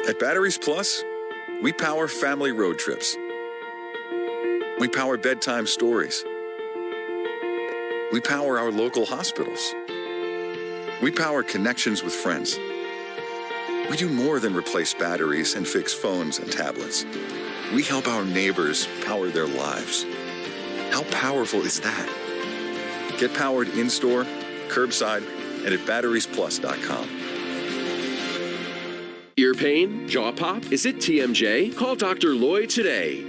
At Batteries Plus, we power family road trips. We power bedtime stories. We power our local hospitals. We power connections with friends. We do more than replace batteries and fix phones and tablets. We help our neighbors power their lives. How powerful is that? Get powered in-store, curbside, and at batteriesplus.com. Ear pain? Jaw pop? Is it TMJ? Call Dr. Lloyd today.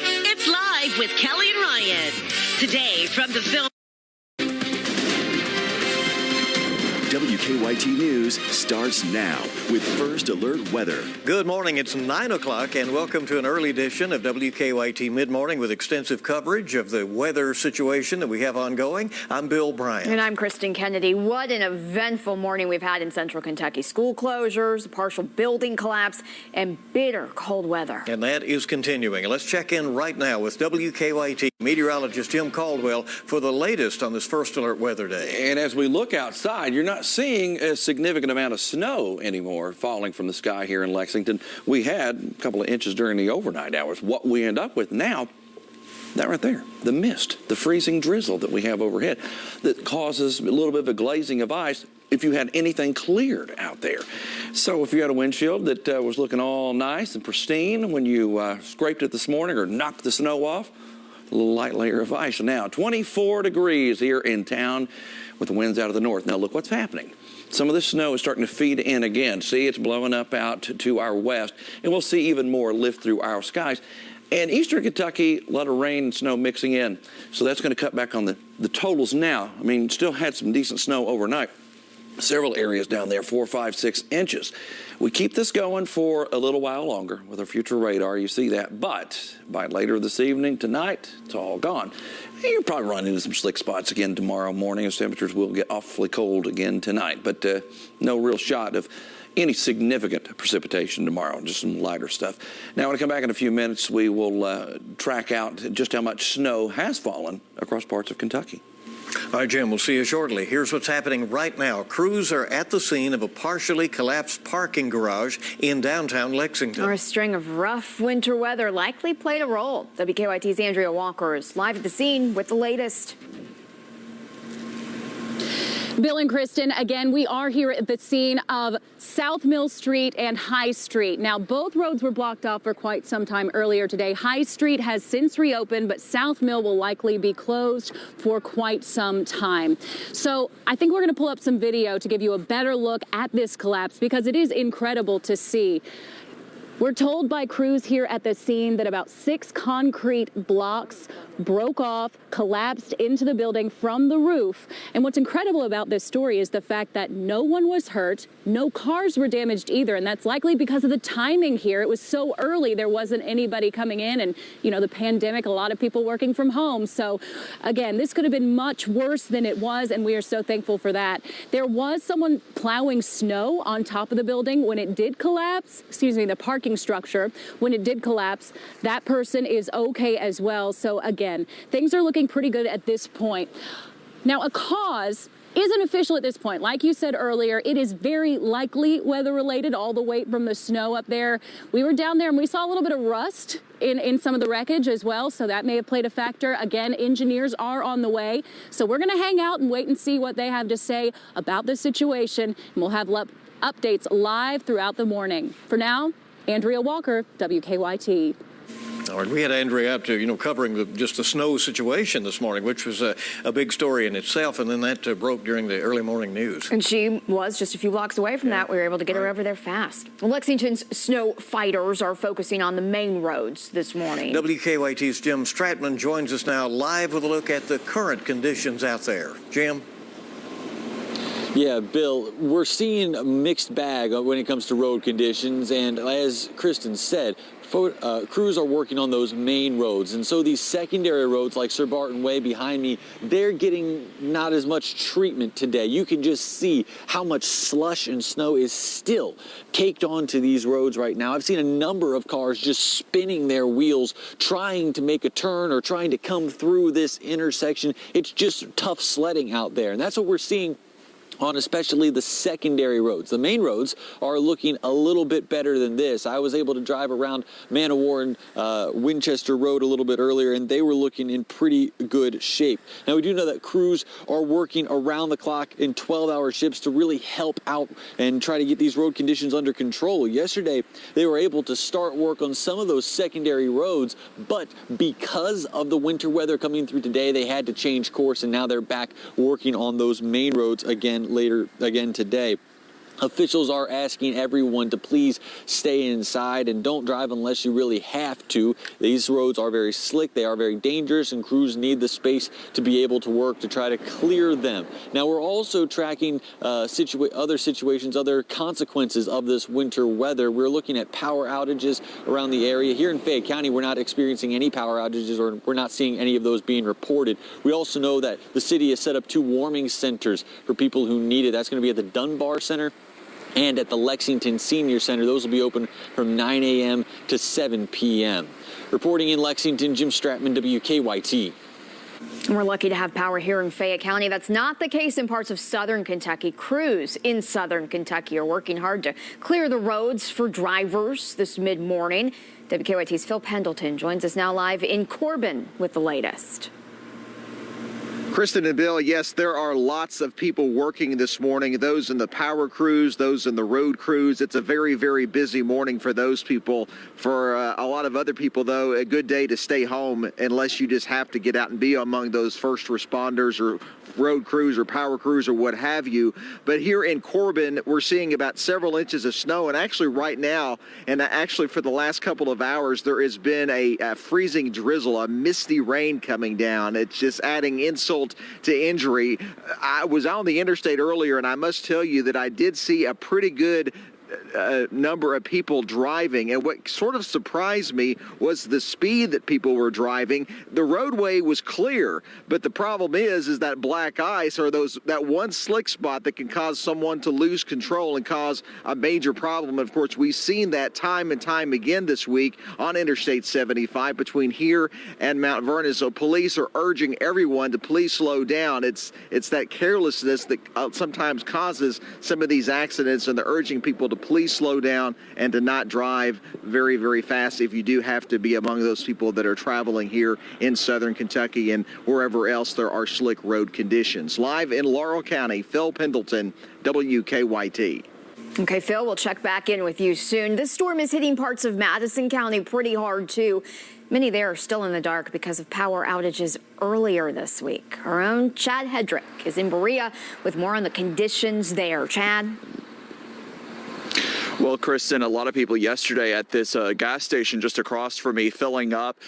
It's Live with Kelly and Ryan. Today from the film. WKYT News starts now with First Alert Weather. Good morning. It's 9 o'clock, and welcome to an early edition of WKYT Midmorning with extensive coverage of the weather situation that we have ongoing. I'm Bill Bryant. And I'm Kristen Kennedy. What an eventful morning we've had in central Kentucky. School closures, partial building collapse, and bitter cold weather. And that is continuing. Let's check in right now with WKYT meteorologist Jim Caldwell for the latest on this First Alert Weather Day. And as we look outside, you're not seeing a significant amount of snow anymore falling from the sky here in Lexington. We had a couple of inches during the overnight hours. What we end up with now, that right there, the mist, the freezing drizzle that we have overhead that causes a little bit of a glazing of ice if you had anything cleared out there. So if you had a windshield that was looking all nice and pristine when you scraped it this morning or knocked the snow off, a little light layer of ice. Now, 24 degrees here in town with the winds out of the north. Now, look what's happening. Some of the snow is starting to feed in again. See, it's blowing up out to our west, and we'll see even more lift through our skies. And eastern Kentucky, a lot of rain and snow mixing in, so that's going to cut back on the totals now. I mean, still had some decent snow overnight. Several areas down there, 4, 5, 6 inches. We keep this going for a little while longer with our future radar. You see that. But by later this evening, tonight, it's all gone. You'll probably run into some slick spots again tomorrow morning as temperatures will get awfully cold again tonight. But no real shot of any significant precipitation tomorrow, just some lighter stuff. Now, when I come back in a few minutes, we will track out just how much snow has fallen across parts of Kentucky. All right, Jim, we'll see you shortly. Here's what's happening right now. Crews are at the scene of a partially collapsed parking garage in downtown Lexington. A string of rough winter weather likely played a role. WKYT's Andrea Walker is live at the scene with the latest. Bill and Kristen, again, we are here at the scene of South Mill Street and High Street. Now, both roads were blocked off for quite some time earlier today. High Street has since reopened, but South Mill will likely be closed for quite some time. So I think we're going to pull up some video to give you a better look at this collapse because it is incredible to see. We're told by crews here at the scene that about 6 concrete blocks broke off, collapsed into the building from the roof. And what's incredible about this story is the fact that no one was hurt, no cars were damaged either. And that's likely because of the timing here. It was so early, there wasn't anybody coming in and, you know, the pandemic, a lot of people working from home. So again, this could have been much worse than it was, and we are so thankful for that. There was someone plowing snow on top of the building when it did collapse, the parking structure. When it did collapse, that person is okay as well. So again, things are looking pretty good at this point. Now, a cause isn't official at this point. Like you said earlier, it is very likely weather related, all the weight from the snow up there. We were down there and we saw a little bit of rust in some of the wreckage as well, so that may have played a factor. Again, engineers are on the way, so we're going to hang out and wait and see what they have to say about this situation, and we'll have updates live throughout the morning. For now, Andrea Walker, WKYT. All right, we had Andrea out to, covering just the snow situation this morning, which was a big story in itself, and then that broke during the early morning news. And she was just a few blocks away from that. We were able to get her over there fast. Lexington's snow fighters are focusing on the main roads this morning. WKYT's Jim Stratman joins us now live with a look at the current conditions out there. Jim? Yeah, Bill, we're seeing a mixed bag when it comes to road conditions, and as Kristen said, crews are working on those main roads, and so these secondary roads like Sir Barton Way behind me, they're getting not as much treatment today. You can just see how much slush and snow is still caked onto these roads right now. I've seen a number of cars just spinning their wheels trying to make a turn or trying to come through this intersection. It's just tough sledding out there, and that's what we're seeing on especially the secondary roads. The main roads are looking a little bit better than this. I was able to drive around Manowar and Winchester Road a little bit earlier, and they were looking in pretty good shape. Now, we do know that crews are working around the clock in 12-hour shifts to really help out and try to get these road conditions under control. Yesterday, they were able to start work on some of those secondary roads, but because of the winter weather coming through today, they had to change course, and now they're back working on those main roads again today. Officials are asking everyone to please stay inside and don't drive unless you really have to. These roads are very slick, they are very dangerous, and crews need the space to be able to work to try to clear them. Now, we're also tracking other consequences of this winter weather. We're looking at power outages around the area. Here in Fayette County, we're not experiencing any power outages, or we're not seeing any of those being reported. We also know that the city has set up 2 warming centers for people who need it. That's going to be at the Dunbar Center and at the Lexington Senior Center. Those will be open from 9 a.m. to 7 p.m. Reporting in Lexington, Jim Stratman, WKYT. We're lucky to have power here in Fayette County. That's not the case in parts of southern Kentucky. Crews in southern Kentucky are working hard to clear the roads for drivers this mid-morning. WKYT's Phil Pendleton joins us now live in Corbin with the latest. Kristen and Bill, yes, there are lots of people working this morning, those in the power crews, those in the road crews. It's a very, very busy morning for those people. For a lot of other people, though, a good day to stay home unless you just have to get out and be among those first responders or road crews or power crews or what have you. But here in Corbin, we're seeing about several inches of snow. And actually right now, and actually for the last couple of hours, there has been a freezing drizzle, a misty rain coming down. It's just adding insult to injury. I was on the interstate earlier, and I must tell you that I did see a pretty good number of people driving, and what sort of surprised me was the speed that people were driving. The roadway was clear, but the problem is that black ice, or that one slick spot that can cause someone to lose control and cause a major problem. Of course, we've seen that time and time again this week on Interstate 75 between here and Mount Vernon. So police are urging everyone to please slow down. It's that carelessness that sometimes causes some of these accidents, and they're urging people to please slow down and to not drive very, very fast if you do have to be among those people that are traveling here in southern Kentucky and wherever else there are slick road conditions. Live in Laurel County, Phil Pendleton, WKYT. Okay, Phil, we'll check back in with you soon. This storm is hitting parts of Madison County pretty hard, too. Many there are still in the dark because of power outages earlier this week. Our own Chad Hedrick is in Berea with more on the conditions there. Chad? Well, Kristen, a lot of people yesterday at this gas station just across from me filling up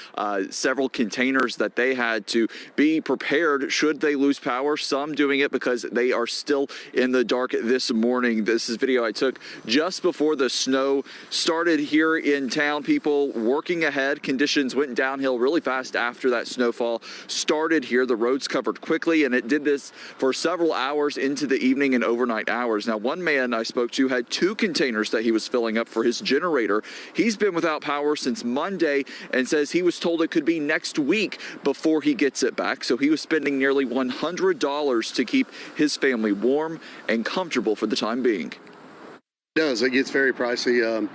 several containers that they had to be prepared should they lose power. Some doing it because they are still in the dark this morning. This is video I took just before the snow started here in town. People working ahead. Conditions went downhill really fast after that snowfall started here. The roads covered quickly, and it did this for several hours into the evening and overnight hours. Now, one man I spoke to had 2 containers that he was filling up for his generator. He's been without power since Monday and says he was told it could be next week before he gets it back. So he was spending nearly $100 to keep his family warm and comfortable for the time being. It does. It gets very pricey.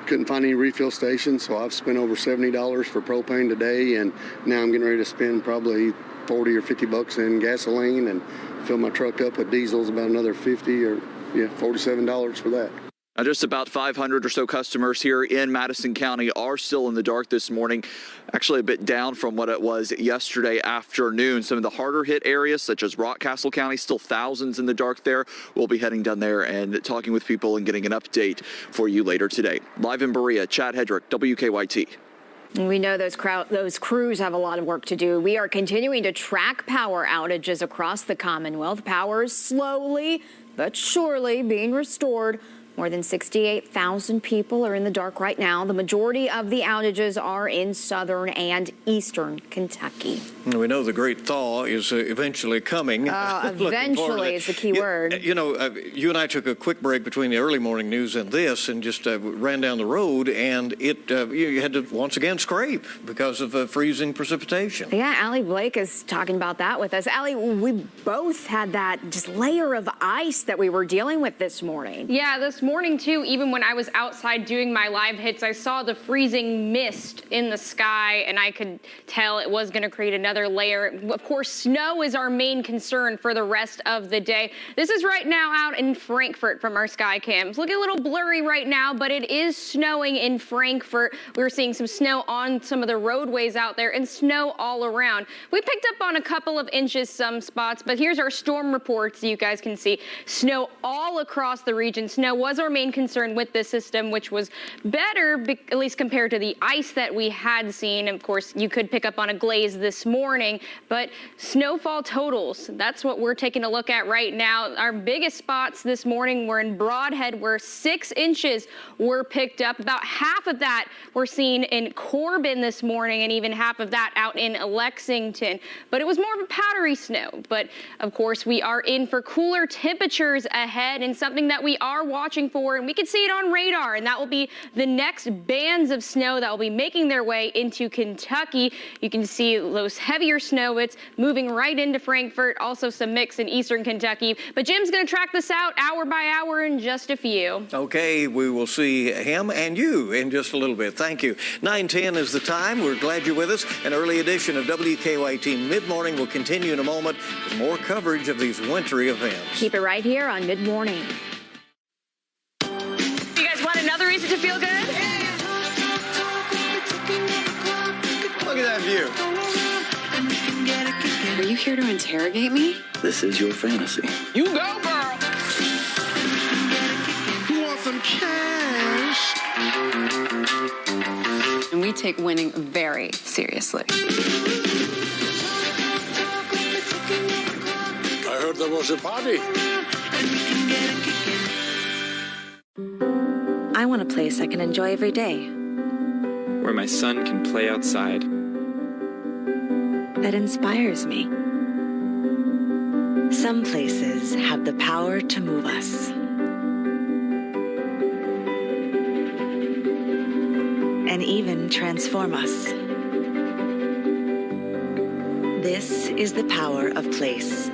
Couldn't find any refill stations, so I've spent over $70 for propane today, and now I'm getting ready to spend probably 40 or 50 bucks in gasoline and fill my truck up with diesels, about another 50 or $47 for that. Now, just about 500 or so customers here in Madison County are still in the dark this morning, actually a bit down from what it was yesterday afternoon. Some of the harder hit areas, such as Rockcastle County, still thousands in the dark there. We'll be heading down there and talking with people and getting an update for you later today. Live in Berea, Chad Hedrick, WKYT. We know those crews have a lot of work to do. We are continuing to track power outages across the Commonwealth. Power is slowly but surely being restored More than 68,000 people are in the dark right now. The majority of the outages are in southern and eastern Kentucky. We know the great thaw is eventually coming. Eventually is the key word. You know, you and I took a quick break between the early morning news and this and just ran down the road, and you had to once again scrape because of freezing precipitation. Yeah, Allie Blake is talking about that with us. Allie, we both had that just layer of ice that we were dealing with this morning. Yeah, this morning too, even when I was outside doing my live hits, I saw the freezing mist in the sky, and I could tell it was going to create another layer. Of course, snow is our main concern for the rest of the day. This is right now out in Frankfort from our sky cams. Looking a little blurry right now, but it is snowing in Frankfort. We're seeing some snow on some of the roadways out there and snow all around. We picked up on a couple of inches some spots, but here's our storm reports so you guys can see. Snow all across the region. Snow was our main concern with this system, which was better, at least compared to the ice that we had seen. Of course, you could pick up on a glaze this morning, but snowfall totals, that's what we're taking a look at right now. Our biggest spots this morning were in Broadhead, where 6 inches were picked up. About half of that were seen in Corbin this morning, and even half of that out in Lexington. But it was more of a powdery snow. But of course, we are in for cooler temperatures ahead, and something that we are watching for, and we can see it on radar, and that will be the next bands of snow that will be making their way into Kentucky. You can see those heavier snow bits moving right into Frankfort, also some mix in eastern Kentucky. But Jim's going to track this out hour by hour in just a few. Okay, we will see him and you in just a little bit. Thank you. 9:10 is the time. We're glad you're with us. An early edition of WKYT Mid-Morning will continue in a moment with more coverage of these wintry events. Keep it right here on Mid-Morning. You guys want another reason to feel good? Look at that view. Are you here to interrogate me? This is your fantasy. You go, girl! You want some cash? And we take winning very seriously. I heard there was a party. I want a place I can enjoy every day. Where my son can play outside. That inspires me. Some places have the power to move us. And even transform us. This is the power of place.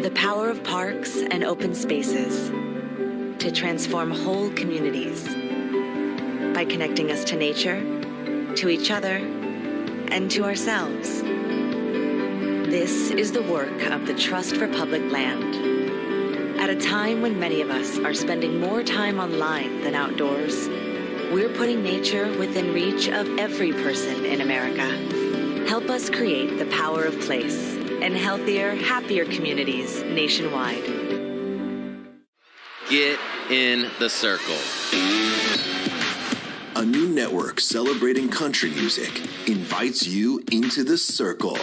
The power of parks and open spaces to transform whole communities by connecting us to nature, to each other, and to ourselves. This is the work of the Trust for Public Land. At a time when many of us are spending more time online than outdoors, we're putting nature within reach of every person in America. Help us create the power of place and healthier, happier communities nationwide. Get in the circle. A new network celebrating country music invites you into the circle,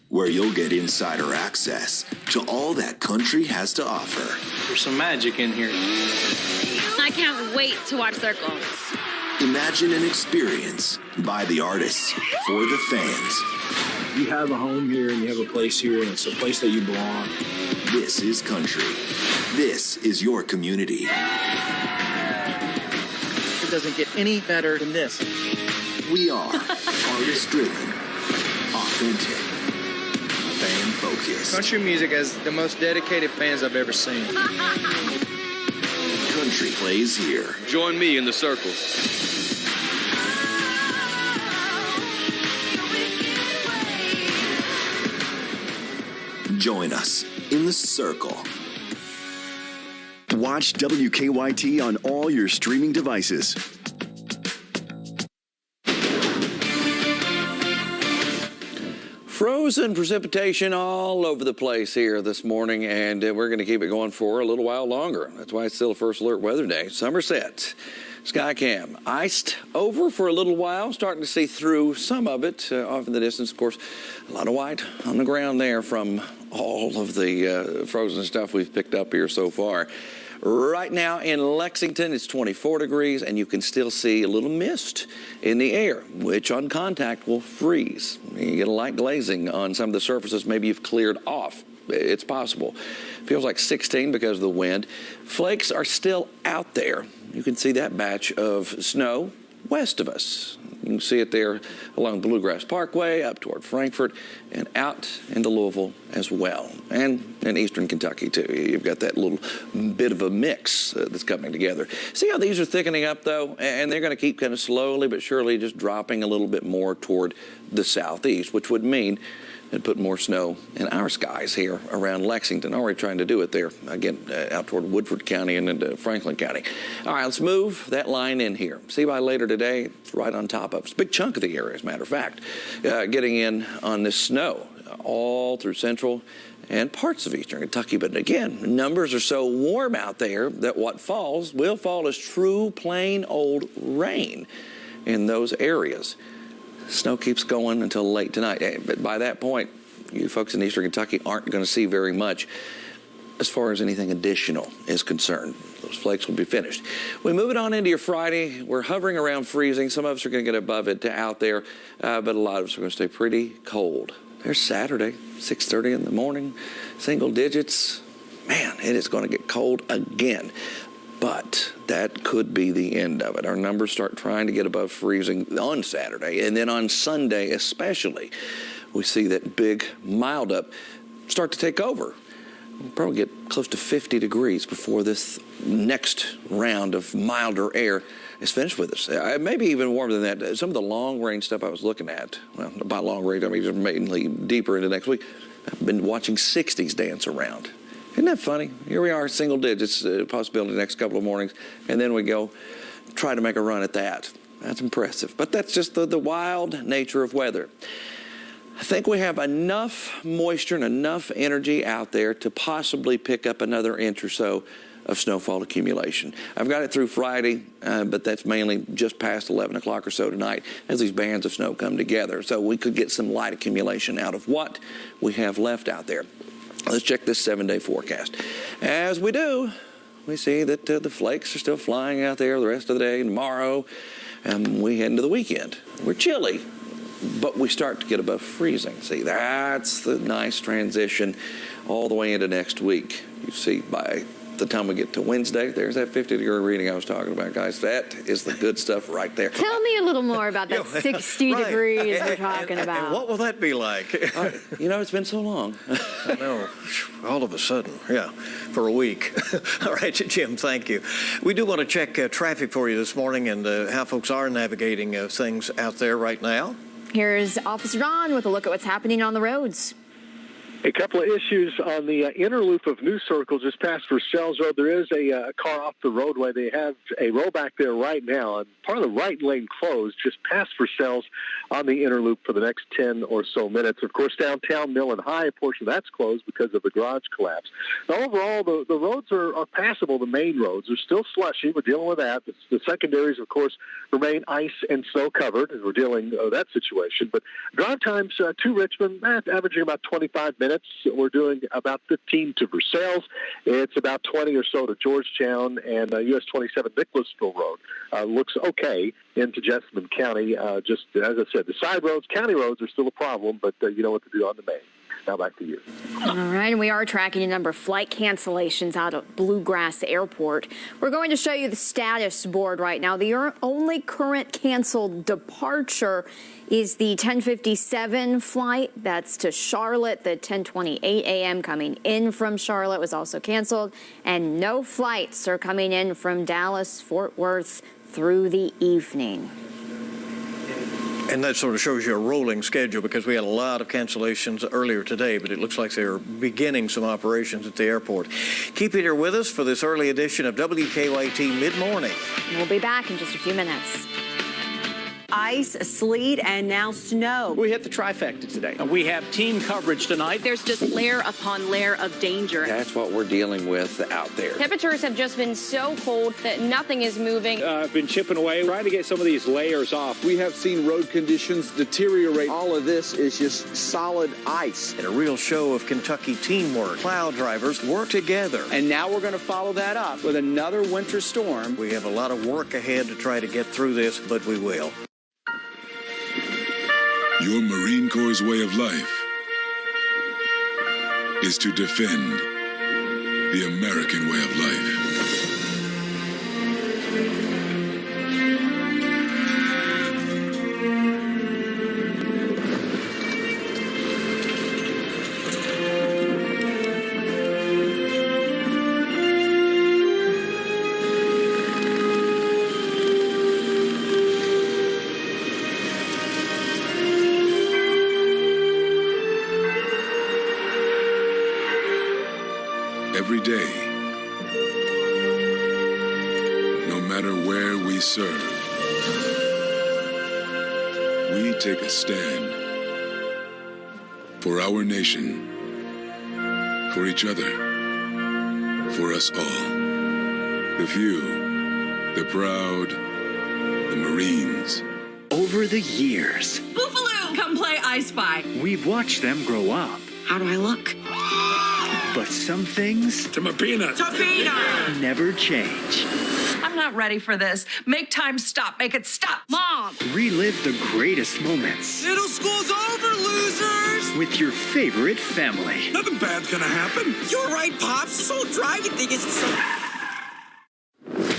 where you'll get insider access to all that country has to offer. There's some magic in here. I can't wait to watch Circle. Imagine an experience by the artists for the fans. You have a home here and you have a place here, and it's a place that you belong. This is country. This is your community. It doesn't get any better than this. We are artist-driven, authentic, fan-focused. Country music has the most dedicated fans I've ever seen. Country plays here. Join me in the circle. Join us in the circle. Watch WKYT on all your streaming devices. Frozen precipitation all over the place here this morning, and we're going to keep it going for a little while longer. That's why it's still a first alert weather day. Somerset, Skycam, iced over for a little while, starting to see through some of it off in the distance. Of course, a lot of white on the ground there from all of the frozen stuff we've picked up here so far. Right now in Lexington, it's 24 degrees, and you can still see a little mist in the air, which on contact will freeze. You get a light glazing on some of the surfaces maybe you've cleared off. It's possible. Feels like 16 because of the wind. Flakes are still out there. You can see that batch of snow west of us. You can see it there along Bluegrass Parkway, up toward Frankfort, and out into Louisville as well. And in eastern Kentucky, too. You've got that little bit of a mix that's coming together. See how these are thickening up, though? And they're going to keep kind of slowly but surely just dropping a little bit more toward the southeast, which would mean and put more snow in our skies here around Lexington. Already trying to do it there, again, out toward Woodford County and into Franklin County. All right, let's move that line in here. See by later today, it's right on top of us. A big chunk of the area, as a matter of fact, getting in on this snow all through central and parts of eastern Kentucky. But again, numbers are so warm out there that what falls will fall as true, plain old rain in those areas. Snow keeps going until late tonight. But by that point, you folks in eastern Kentucky aren't going to see very much as far as anything additional is concerned. Those flakes will be finished. We move it on into your Friday. We're hovering around freezing. Some of us are going to get above it to out there, but a lot of us are going to stay pretty cold. There's Saturday, 6:30 in the morning, single digits. Man, it is going to get cold again. But that could be the end of it. Our numbers start trying to get above freezing on Saturday. And then on Sunday especially, we see that big mild up start to take over. We'll probably get close to 50 degrees before this next round of milder air is finished with us. Maybe even warmer than that. Some of the long range stuff I was looking at, well, by long range, I mean just mainly deeper into next week, I've been watching 60s dance around. Isn't that funny? Here we are, single digits, possibility the next couple of mornings, and then we go try to make a run at that. That's impressive. But that's just the wild nature of weather. I think we have enough moisture and enough energy out there to possibly pick up another inch or so of snowfall accumulation. I've got it through Friday, but that's mainly just past 11 o'clock or so tonight as these bands of snow come together. So we could get some light accumulation out of what we have left out there. Let's check this 7-day forecast. As we do, we see that the flakes are still flying out there the rest of the day, tomorrow, and we head into the weekend. We're chilly, but we start to get above freezing. See, that's the nice transition all the way into next week. You see, by the time we get to Wednesday, there's that 50-degree reading I was talking about, guys. That is the good stuff right there. Tell me a little more about that 60 right. degrees we're talking about. And what will that be like? It's been so long. I know. All of a sudden, yeah, for a week. All right, Jim, thank you. We do want to check traffic for you this morning and how folks are navigating things out there right now. Here's Officer Don with a look at what's happening on the roads. A couple of issues on the inner loop of New Circle just past Versailles Road. There is a car off the roadway. They have a rollback there right now, and part of the right lane closed just past Versailles on the inner loop for the next 10 or so minutes. Of course, downtown Mill and High, a portion of that's closed because of the garage collapse. Now, overall, the roads are passable. The main roads are still slushy. We're dealing with that. The secondaries, of course, remain ice and snow covered, and we're dealing with that situation. But drive times to Richmond, averaging about 25 minutes. We're doing about 15 to Versailles. It's about 20 or so to Georgetown, and US 27 Nicholasville Road looks okay into Jessamine County. Just as I said, the side roads, county roads are still a problem, but you know what to do on the main. Now back to you. All right, and we are tracking a number of flight cancellations out of Bluegrass Airport. We're going to show you the status board right now. The only current canceled departure is the 10:57 flight. That's to Charlotte. The 10:28 a.m. coming in from Charlotte was also canceled. And no flights are coming in from Dallas, Fort Worth through the evening. And that sort of shows you a rolling schedule because we had a lot of cancellations earlier today, but it looks like they're beginning some operations at the airport. Keep it here with us for this early edition of WKYT Mid-Morning. We'll be back in just a few minutes. ice, sleet, and now snow. We hit the trifecta today. We have team coverage tonight. There's just layer upon layer of danger. That's what we're dealing with out there. Temperatures have just been so cold that nothing is moving. I've been chipping away, trying to get some of these layers off. We have seen road conditions deteriorate. All of this is just solid ice. And a real show of Kentucky teamwork. Plow drivers work together. And now we're going to follow that up with another winter storm. We have a lot of work ahead to try to get through this, but we will. Your Marine Corps' way of life is to defend the American way of life. Every day, no matter where we serve, we take a stand for our nation, for each other, for us all. The few, the proud, the Marines. Over the years, Buffalo, come play I Spy. we've watched them grow up. How do I look? But some things To my peanut. never change. I'm not ready for this. Make time stop. Make it stop. Mom! Relive the greatest moments Middle school's over, losers. with your favorite family. Nothing bad's gonna happen. You're right, Pops. This whole driving thing is so...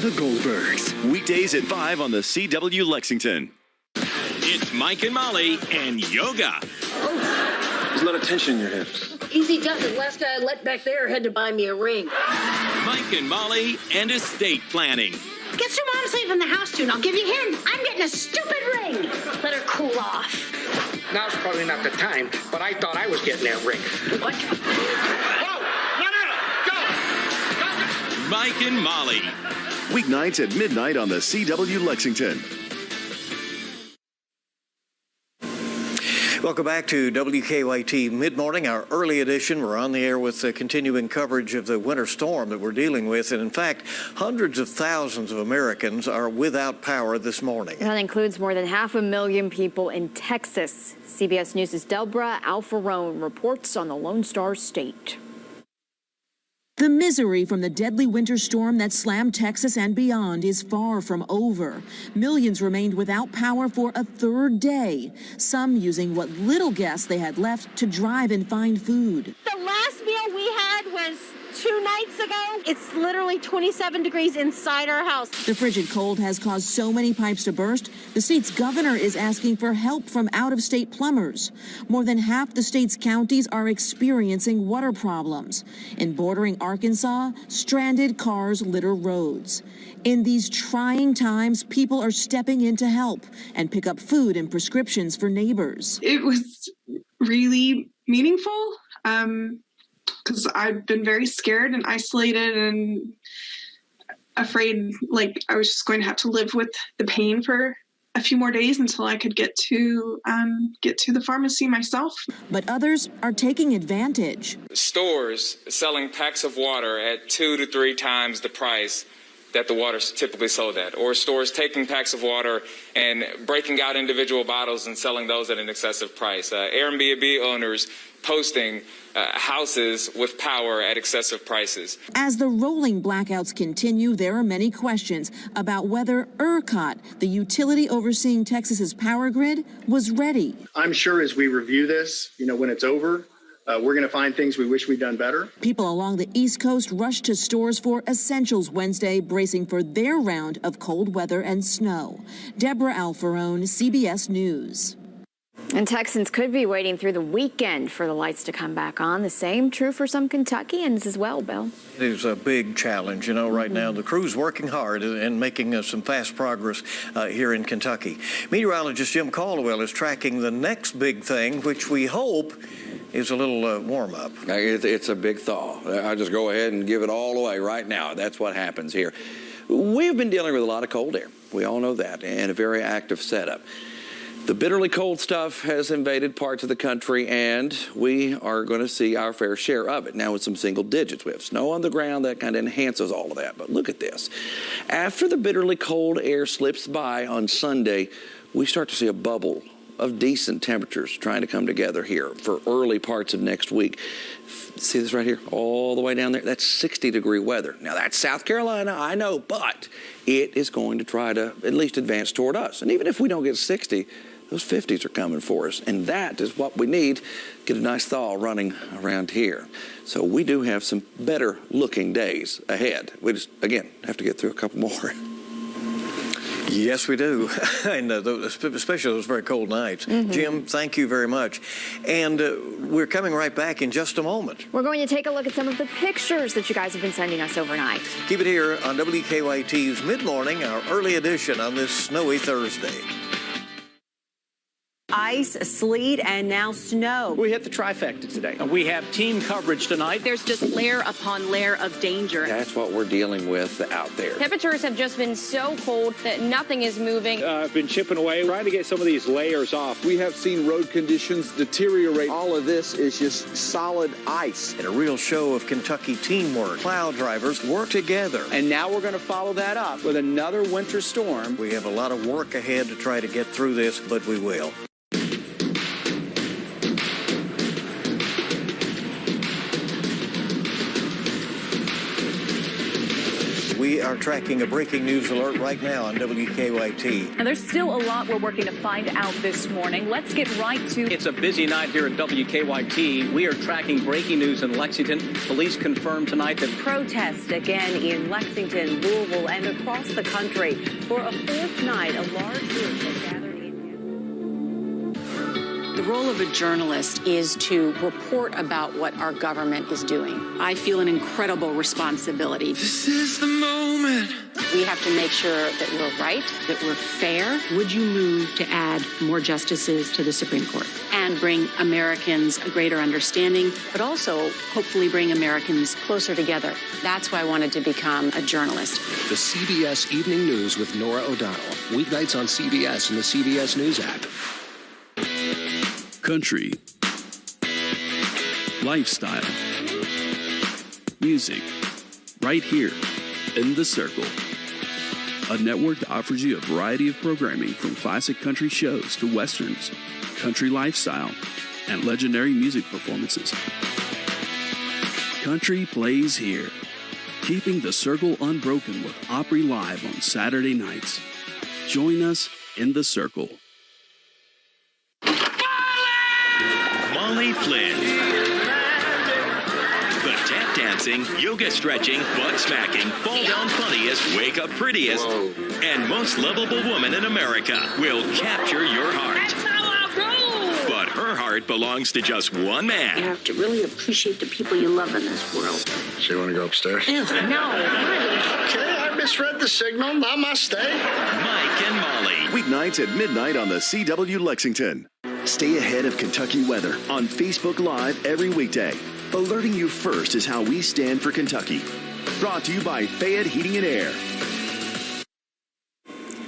The Goldbergs. Weekdays at 5 on the CW Lexington. It's Mike and Molly and yoga. There's a lot of tension in your hips. Easy does it. Last guy I let back there had to buy me a ring. Mike and Molly and estate planning. Guess who mom's leaving the house to? And I'll give you a hint. I'm getting a stupid ring. Let her cool off. Now's probably not the time, but I thought I was getting that ring. What? Whoa! No! Go! Mike and Molly. Weeknights at midnight on the CW Lexington. Welcome back to WKYT Midmorning, our early edition. We're on the air with continuing coverage of the winter storm that we're dealing with. And in fact, hundreds of thousands of Americans are without power this morning. That includes more than 500,000 people in Texas. CBS News' Deborah Alfarone reports on the Lone Star State. The misery from the deadly winter storm that slammed Texas and beyond is far from over. Millions remained without power for a third day, some using what little gas they had left to drive and find food. The last meal we had was 2 nights ago. It's literally 27 degrees inside our house. The frigid cold has caused so many pipes to burst, the state's governor is asking for help from out-of-state plumbers. More than half the state's counties are experiencing water problems. In bordering Arkansas, stranded cars litter roads. In these trying times, people are stepping in to help and pick up food and prescriptions for neighbors. It was really meaningful. Because I've been very scared and isolated and afraid, like I was just going to have to live with the pain for a few more days until I could get to the pharmacy myself. But others are taking advantage. Stores selling packs of water at 2 to 3 times the price that the water's typically sold at, or stores taking packs of water and breaking out individual bottles and selling those at an excessive price. Airbnb owners posting houses with power at excessive prices. As the rolling blackouts continue, there are many questions about whether ERCOT, the utility overseeing Texas's power grid, was ready. I'm sure as we review this, when it's over, we're going to find things we wish we'd done better. People along the East Coast rushed to stores for essentials Wednesday, bracing for their round of cold weather and snow. Deborah Alfarone, CBS News. And Texans could be waiting through the weekend for the lights to come back on. The same true for some Kentuckians as well, Bill. It is a big challenge, right now. The crew's working hard and making some fast progress here in Kentucky. Meteorologist Jim Caldwell is tracking the next big thing, which we hope is a little warm-up. It's a big thaw. I'll just go ahead and give it all away right now. That's what happens here. We've been dealing with a lot of cold air We all know that, and a very active setup. The bitterly cold stuff has invaded parts of the country, and we are going to see our fair share of it. Now with some single digits. We have snow on the ground. That kind of enhances all of that. But look at this. After the bitterly cold air slips by on Sunday, we start to see a bubble of decent temperatures trying to come together here for early parts of next week. See this right here? All the way down there? That's 60-degree weather. Now, that's South Carolina, I know, but it is going to try to at least advance toward us. And even if we don't get 60, those 50s are coming for us, and that is what we need. Get a nice thaw running around here. So we do have some better-looking days ahead. We just, again, have to get through a couple more. Yes, we do, and especially those very cold nights. Jim, thank you very much. And we're coming right back in just a moment. We're going to take a look at some of the pictures that you guys have been sending us overnight. Keep it here on WKYT's Mid-Morning, our early edition on this snowy Thursday. Ice, sleet, and now snow. We hit the trifecta today. We have team coverage tonight. There's just layer upon layer of danger. That's what we're dealing with out there. Temperatures have just been so cold that nothing is moving. I've been chipping away, trying to get some of these layers off. We have seen road conditions deteriorate. All of this is just solid ice. And a real show of Kentucky teamwork. Plow drivers work together. And now we're going to follow that up with another winter storm. We have a lot of work ahead to try to get through this, but we will. We are tracking a breaking news alert right now on WKYT. And there's still a lot we're working to find out this morning. Let's get right to... It's a busy night here at WKYT. We are tracking breaking news in Lexington. Police confirmed tonight that... Protests again in Lexington, Louisville, and across the country. For a fourth night, a large group has gathered in... The role of a journalist is to report about what our government is doing. I feel an incredible responsibility. This is the moment. We have to make sure that we're right, that we're fair. Would you move to add more justices to the Supreme Court and bring Americans a greater understanding, but also hopefully bring Americans closer together? That's why I wanted to become a journalist. The CBS Evening News with Nora O'Donnell. Weeknights on CBS and the CBS News app. Country, lifestyle, music, right here in The Circle. A network that offers you a variety of programming from classic country shows to westerns, country lifestyle, and legendary music performances. Country plays here, keeping The Circle unbroken with Opry Live on Saturday nights. Join us in The Circle. Molly Flynn. The tap dancing, yoga stretching, butt smacking, fall down funniest, wake up prettiest, and most lovable woman in America will capture your heart. That's how I roll. But her heart belongs to just one man. You have to really appreciate the people you love in this world. So you want to go upstairs? No, really. Okay, I misread the signal. Namaste. Mike and Molly. Weeknights at midnight on the CW Lexington. Stay ahead of Kentucky weather on Facebook Live every weekday. Alerting you first is how we stand for Kentucky. Brought to you by Fayette Heating and Air.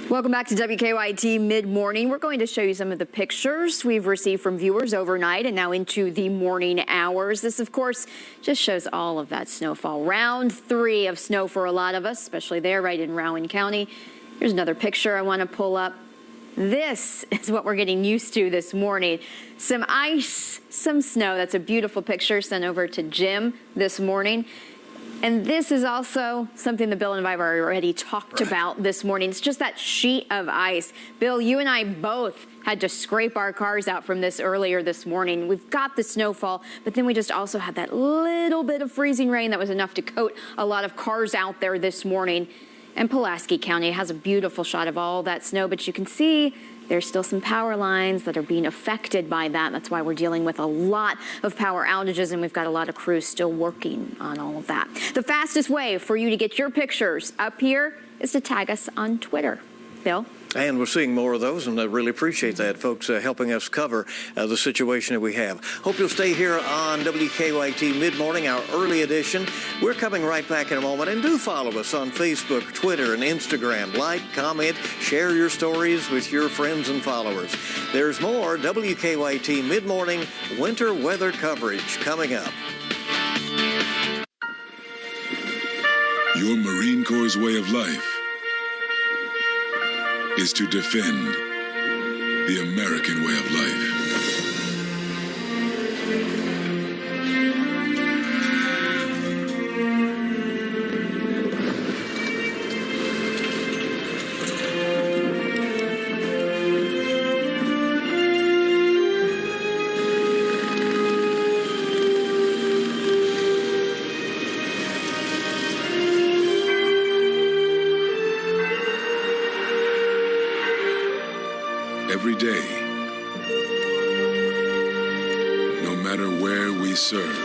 Welcome back to WKYT Mid-Morning. We're going to show you some of the pictures we've received from viewers overnight and now into the morning hours. This, of course, just shows all of that snowfall. Round 3 of snow for a lot of us, especially there right in Rowan County. Here's another picture I want to pull up. This is what we're getting used to this morning. Some ice, some snow. That's a beautiful picture sent over to Jim this morning. And this is also something that Bill and I have already talked about this morning. It's just that sheet of ice. Bill, you and I both had to scrape our cars out from this earlier this morning. We've got the snowfall, but then we just also had that little bit of freezing rain that was enough to coat a lot of cars out there this morning. And Pulaski County has a beautiful shot of all that snow, but you can see there's still some power lines that are being affected by that. That's why we're dealing with a lot of power outages, and we've got a lot of crews still working on all of that. The fastest way for you to get your pictures up here is to tag us on Twitter. Bill? And we're seeing more of those, and I really appreciate that, folks, helping us cover the situation that we have. Hope you'll stay here on WKYT Mid-Morning, our early edition. We're coming right back in a moment, and do follow us on Facebook, Twitter, and Instagram. Like, comment, share your stories with your friends and followers. There's more WKYT Mid-Morning winter weather coverage coming up. Your Marine Corps' way of life is to defend the American way of life. Every day, no matter where we serve,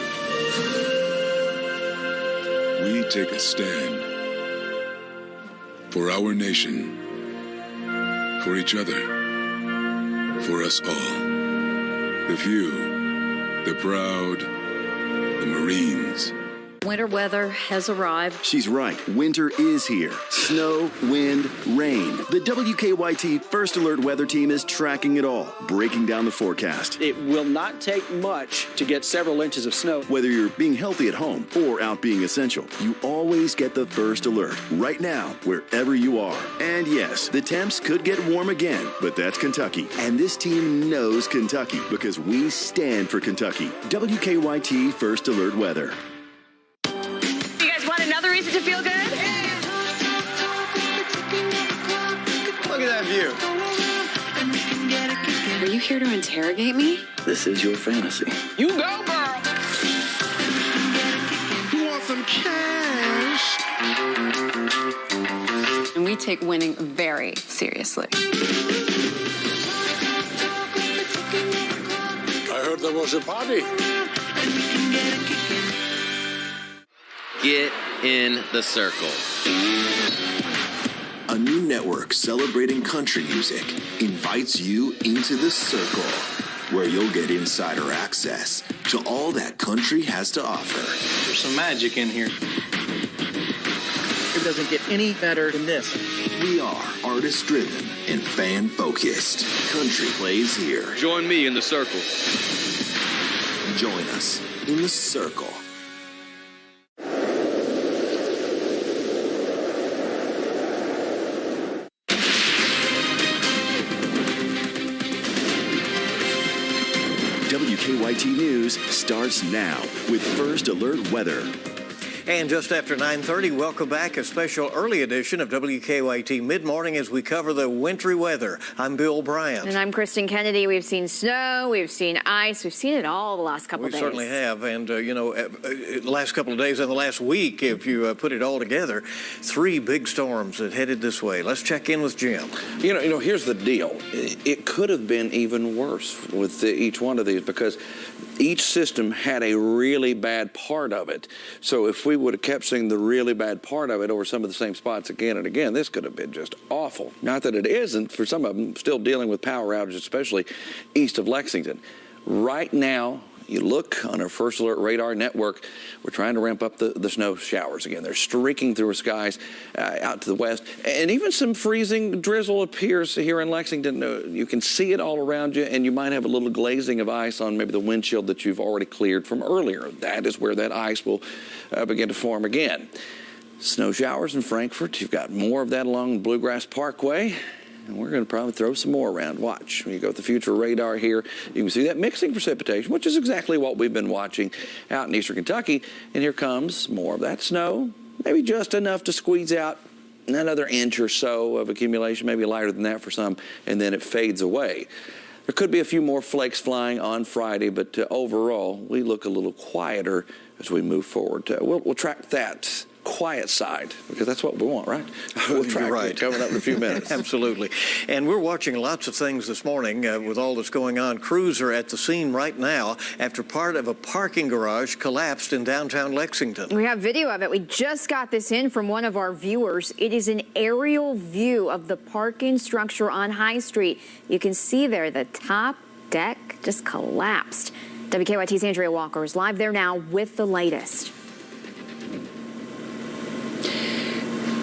we take a stand for our nation, for each other, for us all. The few, the proud, the Marines. Winter weather has arrived. She's right. Winter is here. Snow, wind, rain. The WKYT First Alert Weather Team is tracking it all, breaking down the forecast. It will not take much to get several inches of snow. Whether you're being healthy at home or out being essential, you always get the First Alert right now, wherever you are. And yes, the temps could get warm again, but that's Kentucky. And this team knows Kentucky because we stand for Kentucky. WKYT First Alert Weather. Another reason to feel good? Look at that view. Are you here to interrogate me? This is your fantasy. You go, girl. You want some cash? And we take winning very seriously. I heard there was a party. Get in the circle. A new network celebrating country music invites you into the circle, where you'll get insider access to all that country has to offer. There's some magic in here. It doesn't get any better than this. We are artist-driven and fan-focused. Country plays here. Join me in the circle. Join us in the circle. WKYT News starts now with First Alert Weather. And just after 9:30, welcome back. A special early edition of WKYT Mid-Morning as we cover the wintry weather. I'm Bill Bryant. And I'm Kristen Kennedy. We've seen snow, we've seen ice, we've seen it all the last couple of days. We certainly have. And, the last couple of days and the last week, if you put it all together, 3 big storms that headed this way. Let's check in with Jim. Here's the deal. It could have been even worse with each one of these because each system had a really bad part of it. So if we would have kept seeing the really bad part of it over some of the same spots again and again, this could have been just awful. Not that it isn't for some of them, still dealing with power outages, especially east of Lexington. Right now, you look on our First Alert radar network, we're trying to ramp up the snow showers again. They're streaking through our skies out to the west. And even some freezing drizzle appears here in Lexington. You can see it all around you, and you might have a little glazing of ice on maybe the windshield that you've already cleared from earlier. That is where that ice will begin to form again. Snow showers in Frankfort. You've got more of that along Bluegrass Parkway. And we're going to probably throw some more around. Watch. When you go with the future radar here, you can see that mixing precipitation, which is exactly what we've been watching out in eastern Kentucky. And here comes more of that snow, maybe just enough to squeeze out another inch or so of accumulation, maybe lighter than that for some, and then it fades away. There could be a few more flakes flying on Friday, but overall, we look a little quieter as we move forward. We'll track that quiet side, because that's what we want, right? We'll track right. coming up in a few minutes. Absolutely. And we're watching lots of things this morning with all that's going on. Crews are at the scene right now after part of a parking garage collapsed in downtown Lexington. We have video of it. We just got this in from one of our viewers. It is an aerial view of the parking structure on High Street. You can see there the top deck just collapsed. WKYT's Andrea Walker is live there now with the latest.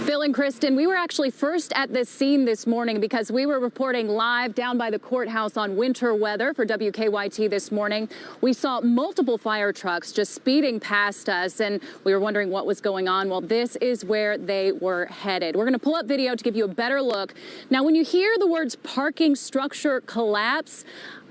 Bill and Kristen, we were actually first at this scene this morning because we were reporting live down by the courthouse on winter weather for WKYT this morning. We saw multiple fire trucks just speeding past us, and we were wondering what was going on. Well, this is where they were headed. We're going to pull up video to give you a better look. Now, when you hear the words parking structure collapse,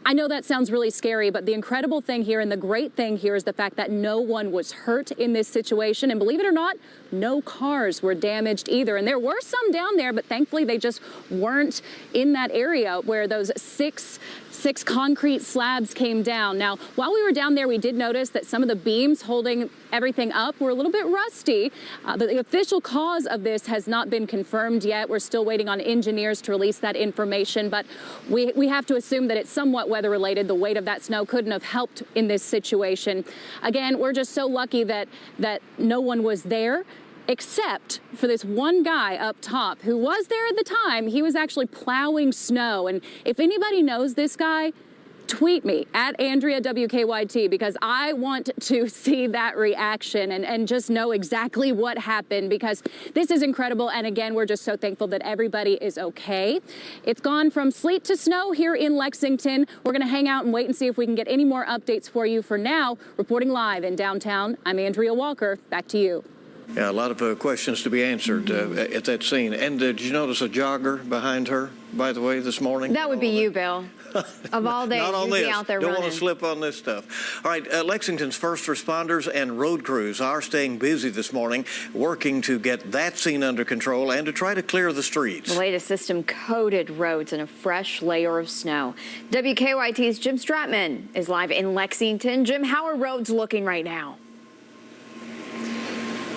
I know that sounds really scary, but the incredible thing here and the great thing here is the fact that no one was hurt in this situation. And believe it or not, no cars were damaged either. And there were some down there, but thankfully they just weren't in that area where those six concrete slabs came down. Now, while we were down there, we did notice that some of the beams holding everything up were a little bit rusty. The official cause of this has not been confirmed yet. We're still waiting on engineers to release that information, but we have to assume that it's somewhat weather related. The weight of that snow couldn't have helped in this situation. Again, we're just so lucky that no one was there, except for this one guy up top who was there at the time. He was actually plowing snow. And if anybody knows this guy, tweet me at Andrea WKYT, because I want to see that reaction and just know exactly what happened, because this is incredible. And again, we're just so thankful that everybody is okay. It's gone from sleet to snow here in Lexington. We're going to hang out and wait and see if we can get any more updates for you. For now, reporting live in downtown, I'm Andrea Walker. Back to you. Yeah, a lot of questions to be answered at that scene. And did you notice a jogger behind her, by the way, this morning? That would be you, Bill. Of all days, Not on you'd this. be out there Don't running. want to slip on this stuff. All right, Lexington's first responders and road crews are staying busy this morning, working to get that scene under control and to try to clear the streets. The latest system coated roads in a fresh layer of snow. WKYT's Jim Stratman is live in Lexington. Jim, how are roads looking right now?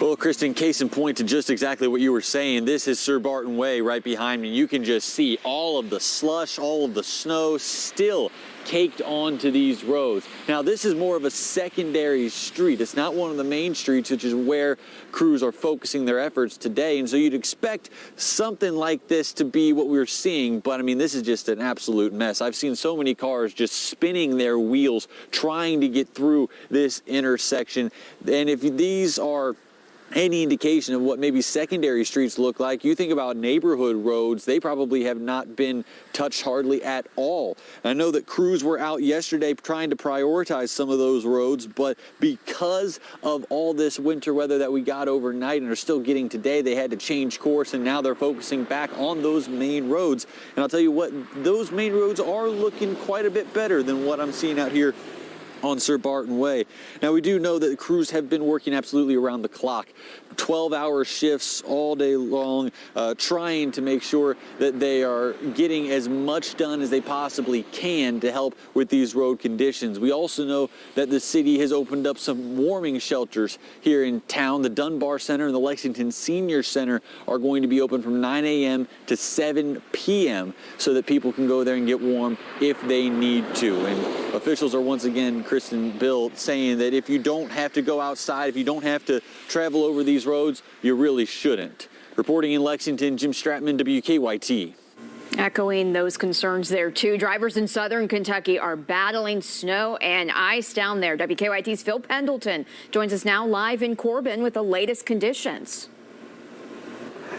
Well, Kristen, case in point to just exactly what you were saying, this is Sir Barton Way right behind me. You can just see all of the slush, all of the snow still caked onto these roads. Now, this is more of a secondary street. It's not one of the main streets, which is where crews are focusing their efforts today. And so you'd expect something like this to be what we're seeing. But I mean, this is just an absolute mess. I've seen so many cars just spinning their wheels trying to get through this intersection. And if these are any indication of what maybe secondary streets look like, you think about neighborhood roads, they probably have not been touched hardly at all. I know that crews were out yesterday trying to prioritize some of those roads, but because of all this winter weather that we got overnight and are still getting today, they had to change course, and now they're focusing back on those main roads. And I'll tell you what, those main roads are looking quite a bit better than what I'm seeing out here on Sir Barton Way. Now, we do know that the crews have been working absolutely around the clock, 12-hour shifts all day long, trying to make sure that they are getting as much done as they possibly can to help with these road conditions. We also know that the city has opened up some warming shelters here in town. The Dunbar Center and the Lexington Senior Center are going to be open from 9 a.m. to 7 p.m. so that people can go there and get warm if they need to. And officials are once again, Kristen, Bill, saying that if you don't have to go outside, if you don't have to travel over these roads, you really shouldn't. Reporting in Lexington, Jim Stratman, WKYT. Echoing those concerns there, too. Drivers in southern Kentucky are battling snow and ice down there. WKYT's Phil Pendleton joins us now live in Corbin with the latest conditions.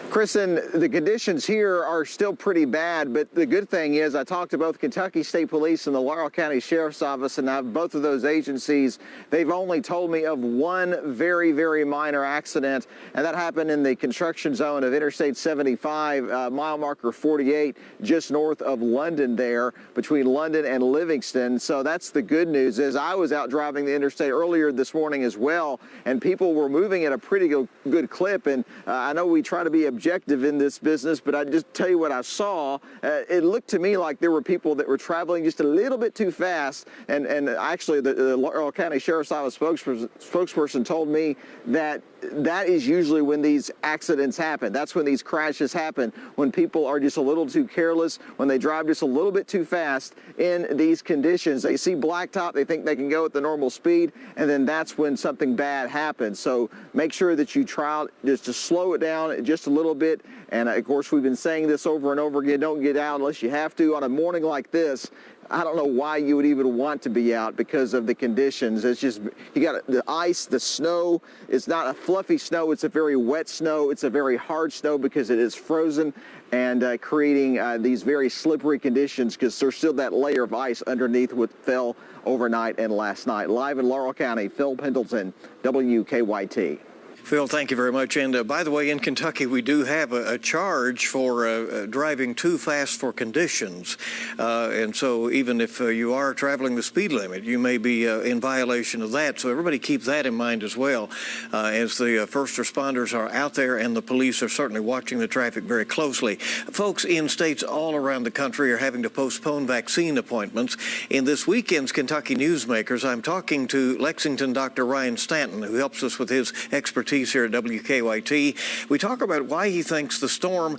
Kristen, the conditions here are still pretty bad, but the good thing is I talked to both Kentucky State Police and the Laurel County Sheriff's Office, and now both of those agencies, they've only told me of one very, very minor accident, and that happened in the construction zone of Interstate 75, mile marker 48, just north of London there, between London and Livingston. So that's the good news. Is I was out driving the interstate earlier this morning as well, and people were moving at a pretty good clip, and I know we try to be objective in this business, but I just tell you what I saw. It looked to me like there were people that were traveling just a little bit too fast, and actually the Laurel County Sheriff's Office spokesperson told me that that is usually when these accidents happen. That's when these crashes happen, when people are just a little too careless, when they drive just a little bit too fast in these conditions. They see blacktop, they think they can go at the normal speed, and then that's when something bad happens. So make sure that you try just to slow it down just a little bit. And of course, we've been saying this over and over again, don't get out unless you have to on a morning like this. I don't know why you would even want to be out because of the conditions. It's just, you got the ice, the snow. It's not a fluffy snow. It's a very wet snow. It's a very hard snow because it is frozen and creating these very slippery conditions because there's still that layer of ice underneath what fell overnight and last night. Live in Laurel County, Phil Pendleton, WKYT. Phil, thank you very much. And by the way, in Kentucky, we do have a charge for driving too fast for conditions. And so even if you are traveling the speed limit, you may be in violation of that. So everybody keep that in mind as well, as the first responders are out there and the police are certainly watching the traffic very closely. Folks in states all around the country are having to postpone vaccine appointments. In this weekend's Kentucky Newsmakers, I'm talking to Lexington Dr. Ryan Stanton, who helps us with his expertise here at WKYT. We talk about why he thinks the storm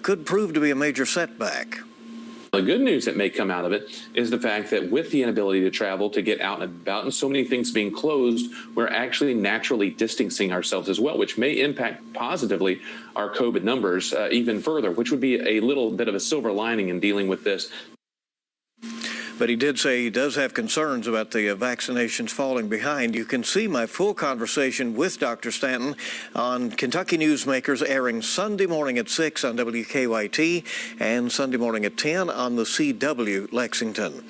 could prove to be a major setback. The good news that may come out of it is the fact that with the inability to travel, to get out and about, and so many things being closed, we're actually naturally distancing ourselves as well, which may impact positively our COVID numbers even further, which would be a little bit of a silver lining in dealing with this. But he did say he does have concerns about the vaccinations falling behind. You can see my full conversation with Dr. Stanton on Kentucky Newsmakers, airing Sunday morning at 6 on WKYT and Sunday morning at 10 on the CW Lexington.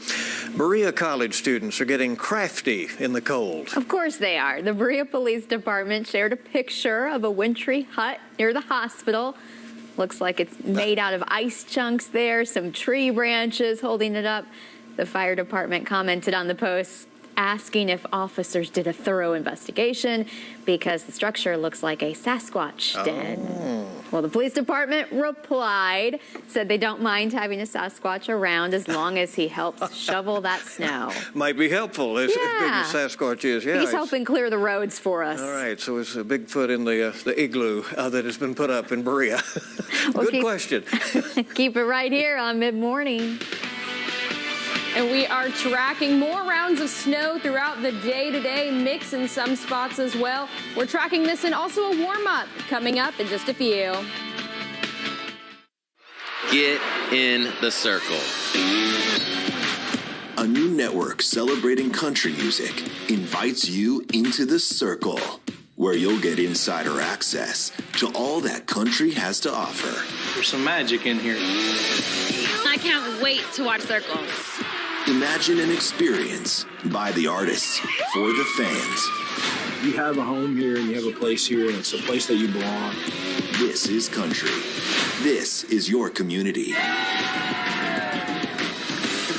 Berea College students are getting crafty in the cold. Of course they are. The Berea Police Department shared a picture of a wintry hut near the hospital. Looks like it's made out of ice chunks there, some tree branches holding it up. The fire department commented on the post, asking if officers did a thorough investigation because the structure looks like a Sasquatch den. Well, the police department replied, said they don't mind having a Sasquatch around as long as he helps shovel that snow. Might be helpful, as big as Sasquatch is. Yeah, he's helping clear the roads for us. All right, so it's a Bigfoot in the igloo that has been put up in Berea. Good question. Keep it right here on Mid-Morning. And we are tracking more rounds of snow throughout the day today, mix in some spots as well. We're tracking this and also a warm-up coming up in just a few. Get in the circle. A new network celebrating country music invites you into the circle, where you'll get insider access to all that country has to offer. There's some magic in here. I can't wait to watch Circle. Imagine an experience by the artists for the fans. You have a home here and you have a place here and it's a place that you belong. This is country. This is your community. It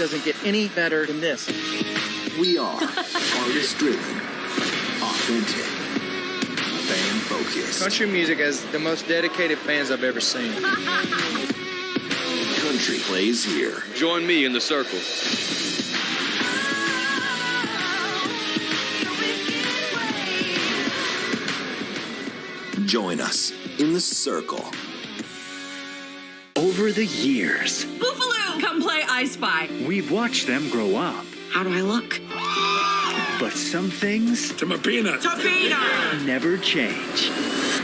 doesn't get any better than this. We are artist-driven, authentic, fan-focused. Country music has the most dedicated fans I've ever seen. Country plays here. Join me in the circle. Join us in the circle. Over the years, Buffalo, come play I Spy. We've watched them grow up. How do I look? But some things to my peanut never change.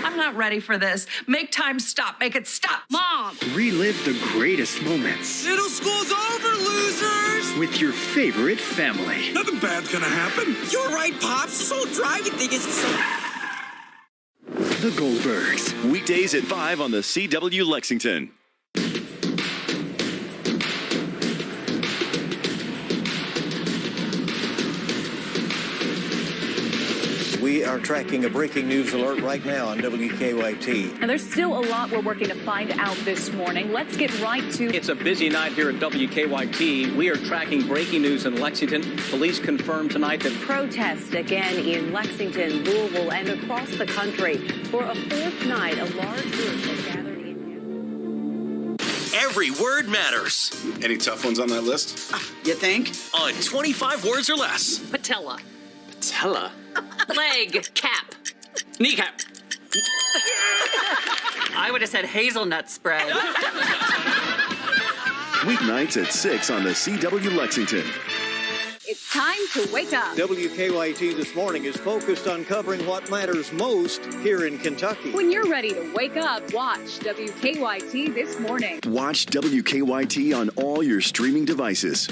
I'm not ready for this. Make time stop. Make it stop. Mom! Relive the greatest moments. Middle school's over, losers! With your favorite family. Nothing bad's gonna happen. You're right, Pops. This whole driving thing is so... The Goldbergs. Weekdays at 5 on the CW Lexington. We are tracking a breaking news alert right now on WKYT. And there's still a lot we're working to find out this morning. Let's get right to... It's a busy night here at WKYT. We are tracking breaking news in Lexington. Police confirmed tonight that... Protests again in Lexington, Louisville, and across the country. For a fourth night, a large group has gathered in... Every word matters. Any tough ones on that list? You think? On 25 words or less. Patella. Patella? Leg. Cap. Kneecap. I would have said hazelnut spread. Weeknights at 6 on the CW Lexington. It's time to wake up. WKYT This Morning is focused on covering what matters most here in Kentucky. When you're ready to wake up, watch WKYT This Morning. Watch WKYT on all your streaming devices.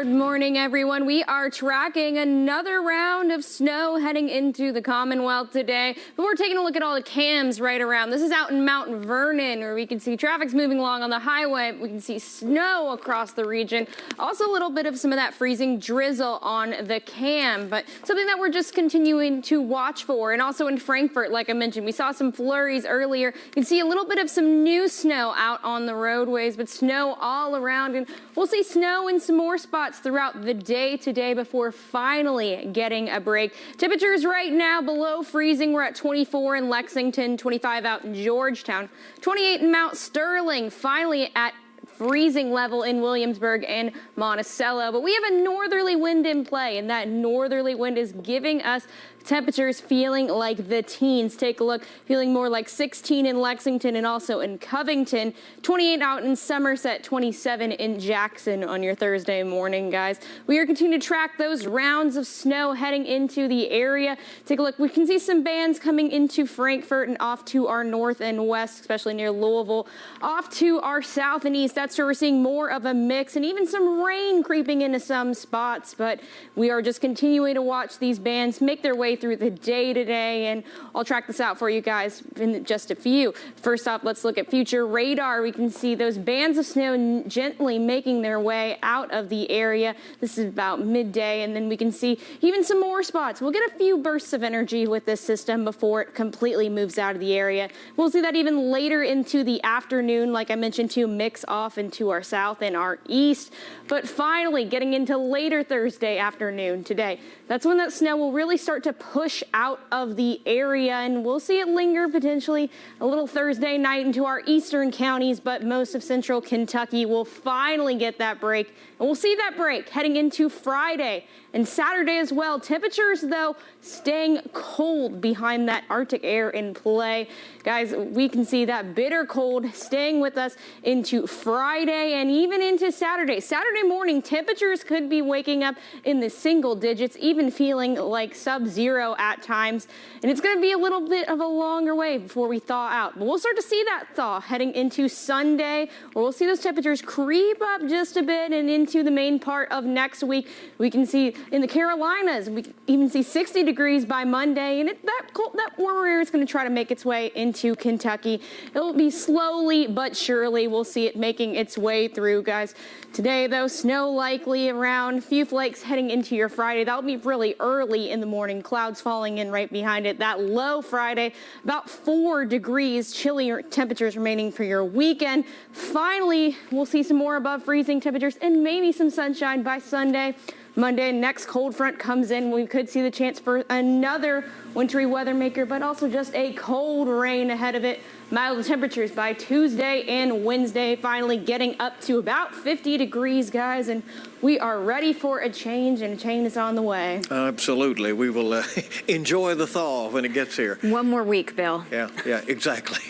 Good morning, everyone. We are tracking another round of snow heading into the Commonwealth today. But we're taking a look at all the cams right around. This is out in Mount Vernon, where we can see traffic's moving along on the highway. We can see snow across the region. Also a little bit of some of that freezing drizzle on the cam, but something that we're just continuing to watch for. And also in Frankfort, like I mentioned, we saw some flurries earlier. You can see a little bit of some new snow out on the roadways, but snow all around. And we'll see snow in some more spots throughout the day today before finally getting a break. Temperatures right now below freezing. We're at 24 in Lexington, 25 out in Georgetown, 28 in Mount Sterling, finally at freezing level in Williamsburg and Monticello. But we have a northerly wind in play, and that northerly wind is giving us temperatures feeling like the teens. Take a look, feeling more like 16 in Lexington and also in Covington, 28 out in Somerset, 27 in Jackson on your Thursday morning, guys. We are continuing to track those rounds of snow heading into the area. Take a look, we can see some bands coming into Frankfort and off to our north and west, especially near Louisville, off to our south and east. That's where we're seeing more of a mix and even some rain creeping into some spots, but we are just continuing to watch these bands make their way through the day today, and I'll track this out for you guys in just a few. First off, let's look at future radar. We can see those bands of snow gently making their way out of the area. This is about midday, and then we can see even some more spots. We'll get a few bursts of energy with this system before it completely moves out of the area. We'll see that even later into the afternoon, like I mentioned, to mix off into our south and our east. But finally, getting into later Thursday afternoon today, that's when that snow will really start to push out of the area, and we'll see it linger potentially a little Thursday night into our eastern counties, but most of central Kentucky will finally get that break, and we'll see that break heading into Friday and Saturday as well. Temperatures, though, staying cold behind that Arctic air in play. Guys, we can see that bitter cold staying with us into Friday and even into Saturday. Saturday morning, temperatures could be waking up in the single digits, even feeling like sub-zero at times. And it's going to be a little bit of a longer way before we thaw out. But we'll start to see that thaw heading into Sunday, where we'll see those temperatures creep up just a bit and into the main part of next week. We can see in the Carolinas, we even see 60 degrees by Monday, and that warmer air is going to try to make its way into Kentucky. It'll be slowly but surely. We'll see it making its way through, guys. Today, though, snow likely around, a few flakes heading into your Friday. That'll be really early in the morning. Clouds falling in right behind it. That low Friday, about 4 degrees, chillier temperatures remaining for your weekend. Finally, we'll see some more above freezing temperatures and maybe some sunshine by Sunday. Monday, next cold front comes in. We could see the chance for another wintry weather maker, but also just a cold rain ahead of it. Mild temperatures by Tuesday and Wednesday, finally getting up to about 50 degrees, guys, and we are ready for a change, and a change is on the way. Absolutely. We will enjoy the thaw when it gets here. One more week, Bill. Yeah, exactly.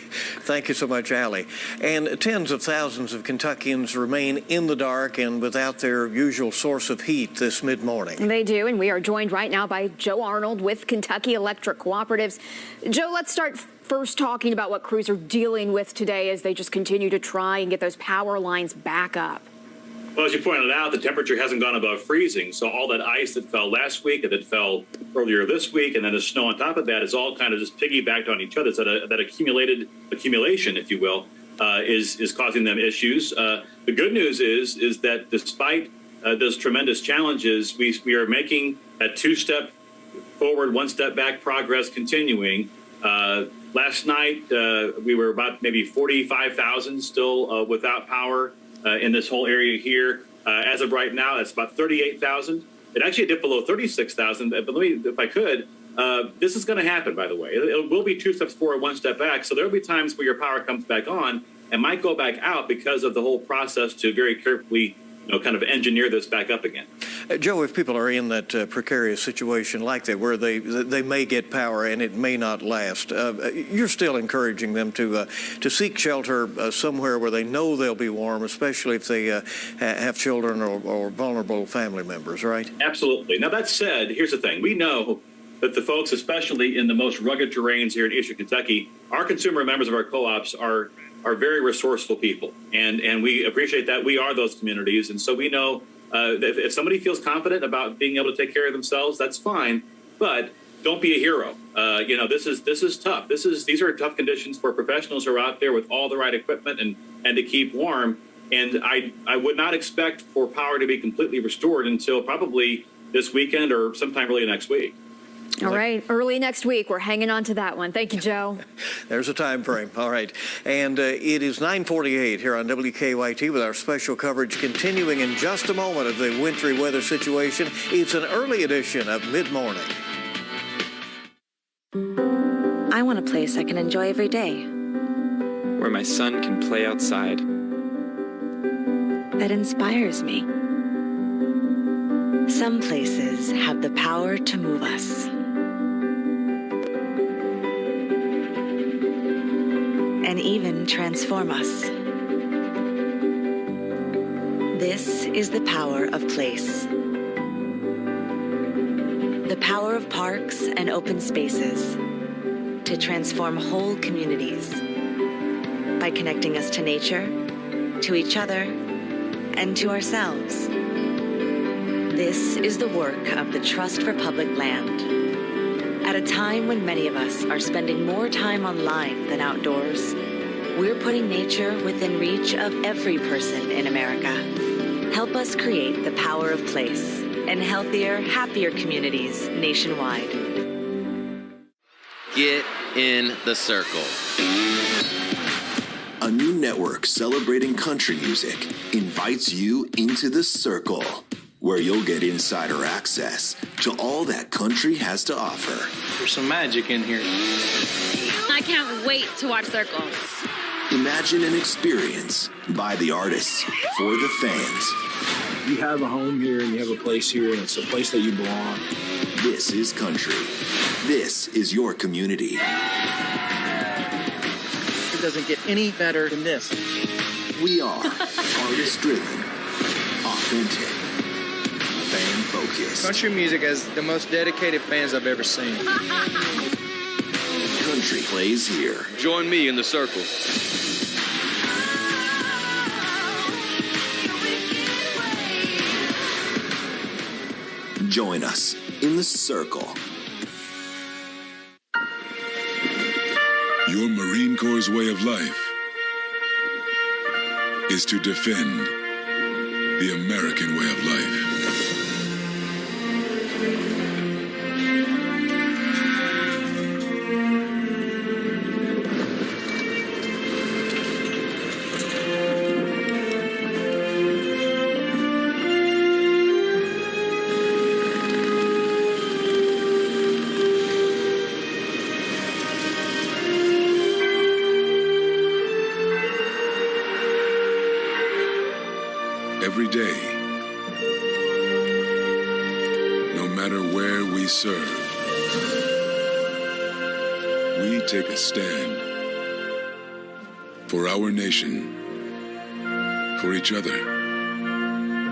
Thank you so much, Allie. And tens of thousands of Kentuckians remain in the dark and without their usual source of heat this mid-morning. They do, and we are joined right now by Joe Arnold with Kentucky Electric Cooperatives. Joe, let's start first talking about what crews are dealing with today as they just continue to try and get those power lines back up. Well, as you pointed out, the temperature hasn't gone above freezing. So all that ice that fell last week and that fell earlier this week, and then the snow on top of that, is all kind of just piggybacked on each other. So that accumulation, if you will, is causing them issues. The good news is that despite those tremendous challenges, we are making a 2-step forward, 1 step back progress continuing. Last night, we were about maybe 45,000 still without power in this whole area here. As of right now, it's about 38,000. It actually dipped below 36,000. But let me, if I could, this is going to happen, by the way. It will be 2 steps forward, 1 step back. So there will be times where your power comes back on and might go back out because of the whole process to very carefully kind of engineer this back up again. Joe, if people are in that precarious situation like that, where they may get power and it may not last, you're still encouraging them to seek shelter somewhere where they know they'll be warm, especially if they have children or vulnerable family members, right? Absolutely. Now, that said, here's the thing. We know that the folks, especially in the most rugged terrains here in eastern Kentucky, our consumer members of our co-ops are very resourceful people, and we appreciate that. We are those communities, and so we know if somebody feels confident about being able to take care of themselves, that's fine, but don't be a hero. This is tough. These are tough conditions for professionals who are out there with all the right equipment and to keep warm. And I would not expect for power to be completely restored until probably this weekend or sometime early next week. All right, early next week. We're hanging on to that one. Thank you, Joe. There's a time frame. All right. And it is 9:48 here on WKYT with our special coverage continuing in just a moment of the wintry weather situation. It's an early edition of Mid-Morning. I want a place I can enjoy every day. Where my son can play outside. That inspires me. Some places have the power to move us. And even transform us. This is the power of place. The power of parks and open spaces to transform whole communities by connecting us to nature, to each other, and to ourselves. This is the work of the Trust for Public Land. At a time when many of us are spending more time online than outdoors, we're putting nature within reach of every person in America. Help us create the power of place and healthier, happier communities nationwide. Get in the circle. A new network celebrating country music invites you into the circle, where you'll get insider access to all that country has to offer. There's some magic in here. I can't wait to watch Circles. Imagine an experience by the artists for the fans. You have a home here and you have a place here and it's a place that you belong. This is country. This is your community. It doesn't get any better than this. We are artist-driven, authentic, fan-focused. Country music has the most dedicated fans I've ever seen. Country plays here. Join me in the circle. Join us in the circle. Your Marine Corps' way of life is to defend the American way of life. Every day, no matter where we serve, we take a stand for our nation, for each other,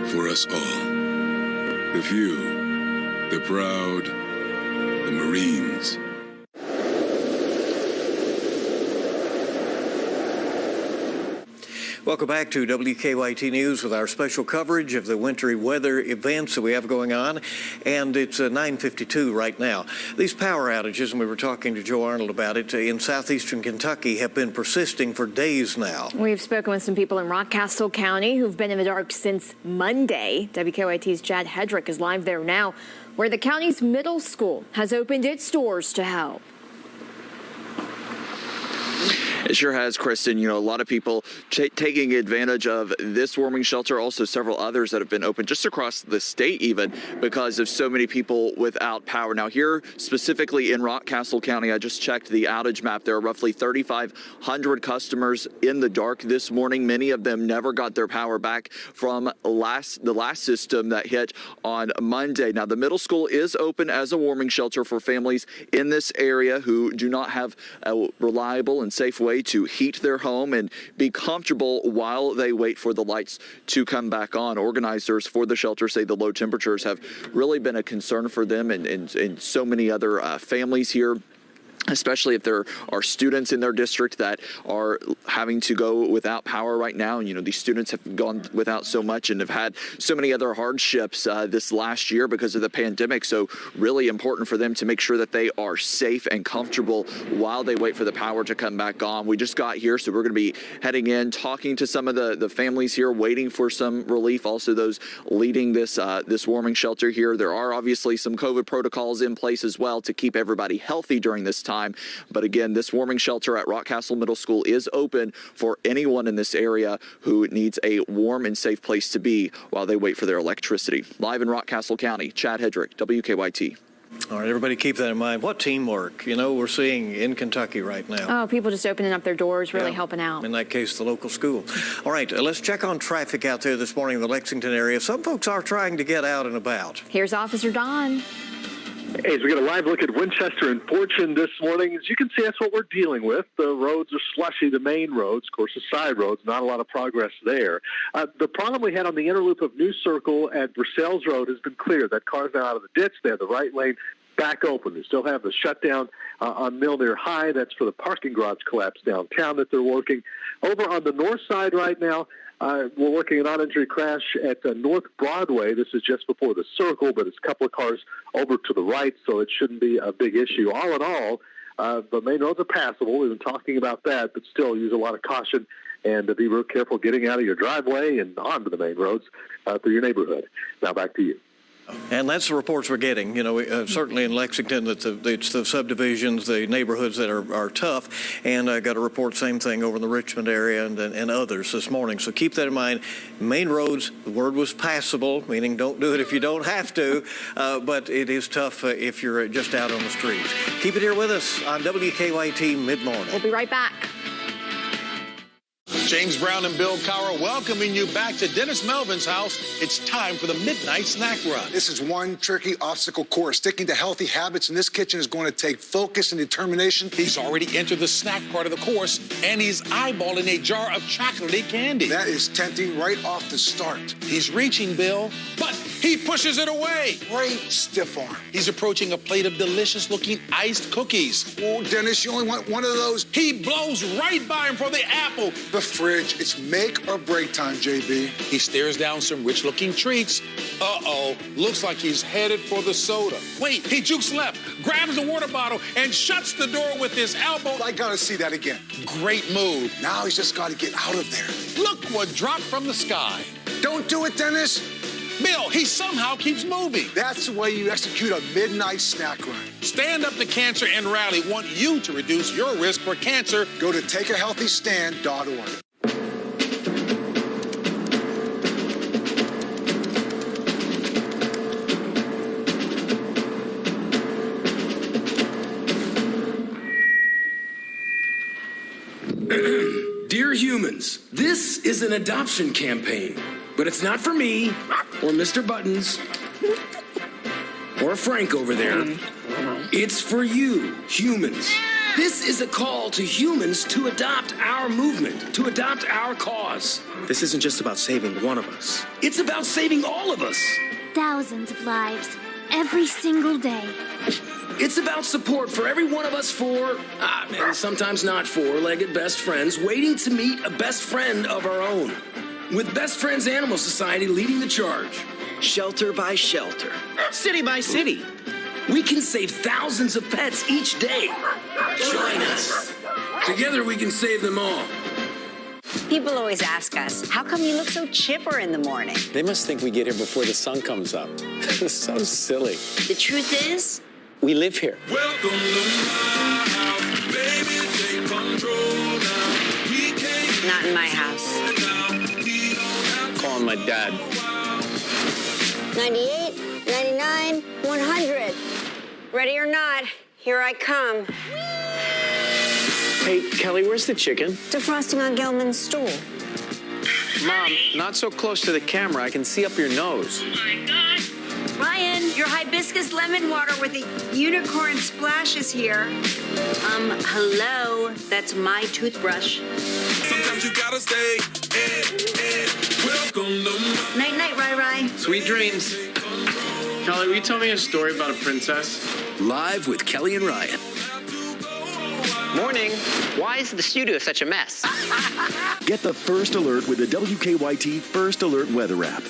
for us all. The few, the proud, the Marines. Welcome back to WKYT News with our special coverage of the wintry weather events that we have going on. And it's 9:52 right now. These power outages, and we were talking to Joe Arnold about it, in southeastern Kentucky have been persisting for days now. We've spoken with some people in Rockcastle County who've been in the dark since Monday. WKYT's Chad Hedrick is live there now, where the county's middle school has opened its doors to help. It sure has, Kristen. You know, a lot of people taking advantage of this warming shelter, also several others that have been open just across the state even because of so many people without power. Now here specifically in Rockcastle County, I just checked the outage map. There are roughly 3,500 customers in the dark this morning. Many of them never got their power back from the last system that hit on Monday. Now the middle school is open as a warming shelter for families in this area who do not have a reliable and safe way to heat their home and be comfortable while they wait for the lights to come back on. Organizers for the shelter say the low temperatures have really been a concern for them and so many other families here, especially if there are students in their district that are having to go without power right now. And, you know, these students have gone without so much and have had so many other hardships this last year because of the pandemic. So really important for them to make sure that they are safe and comfortable while they wait for the power to come back on. We just got here, so we're going to be heading in, talking to some of the families here, waiting for some relief. Also those leading this warming shelter here. There are obviously some COVID protocols in place as well to keep everybody healthy during this time. But again, this warming shelter at Rockcastle Middle School is open for anyone in this area who needs a warm and safe place to be while they wait for their electricity. Live in Rockcastle County, Chad Hedrick, WKYT. All right, everybody keep that in mind. What teamwork, you know, we're seeing in Kentucky right now. Oh, people just opening up their doors, really helping out. In that case, the local school. All right, let's check on traffic out there this morning in the Lexington area. Some folks are trying to get out and about. Here's Officer Don. Hey, as we get a live look at Winchester and Fortune this morning, as you can see, that's what we're dealing with. The roads are slushy, the main roads, of course, the side roads, not a lot of progress there. The problem we had on the inner loop of New Circle at Versailles Road has been cleared. That car's now out of the ditch. They have the right lane back open. They still have the shutdown on Milner High. That's for the parking garage collapse downtown that they're working. Over on the north side right now, we're working an on-entry crash at North Broadway. This is just before the circle, but it's a couple of cars over to the right, so it shouldn't be a big issue. All in all, the main roads are passable. We've been talking about that, but still use a lot of caution and be real careful getting out of your driveway and onto the main roads through your neighborhood. Now back to you. And that's the reports we're getting. You know, certainly in Lexington, that it's the subdivisions, the neighborhoods that are tough. And I got a report, same thing over in the Richmond area and others this morning. So keep that in mind. Main roads, the word was passable, meaning don't do it if you don't have to. But it is tough if you're just out on the streets. Keep it here with us on WKYT Mid-Morning. We'll be right back. James Brown and Bill Cowher welcoming you back to Dennis Melvin's house. It's time for the Midnight Snack Run. This is one tricky obstacle course. Sticking to healthy habits in this kitchen is going to take focus and determination. He's already entered the snack part of the course, and he's eyeballing a jar of chocolatey candy. That is tempting right off the start. He's reaching, Bill, but he pushes it away. Great stiff arm. He's approaching a plate of delicious-looking iced cookies. Oh, Dennis, you only want one of those. He blows right by him for the apple. The fridge. It's make or break time, JB. He stares down some rich-looking treats. Uh-oh. Looks like he's headed for the soda. Wait, he jukes left, grabs the water bottle, and shuts the door with his elbow. I gotta see that again. Great move. Now he's just got to get out of there. Look what dropped from the sky. Don't do it, Dennis. Bill, he somehow keeps moving. That's the way you execute a midnight snack run. Stand Up to Cancer and Rally want you to reduce your risk for cancer. Go to takeahealthystand.org. Dear humans, this is an adoption campaign, but it's not for me or Mr. Buttons or Frank over there. It's for you, humans. This is a call to humans to adopt our movement, to adopt our cause. This isn't just about saving one of us. It's about saving all of us. Thousands of lives, every single day. It's about support for every one of us four, and sometimes not four-legged best friends, waiting to meet a best friend of our own. With Best Friends Animal Society leading the charge. Shelter by shelter. City by city. We can save thousands of pets each day. Join us. Together we can save them all. People always ask us, how come you look so chipper in the morning? They must think we get here before the sun comes up. So silly. The truth is, we live here. Welcome to my house, baby, take control now. Not in my house. Calling my dad. 98, 99, 100. Ready or not, here I come. Hey, Kelly, where's the chicken? Defrosting on Gelman's stool. Mom, not so close to the camera. I can see up your nose. Ryan, your hibiscus lemon water with a unicorn splash is here. Hello. That's my toothbrush. Sometimes you gotta stay. Welcome to Night, night, Rai. Sweet dreams. Kelly, will you tell me a story about a princess? Live with Kelly and Ryan. Morning. Why is the studio such a mess? Get the first alert with the WKYT First Alert weather app.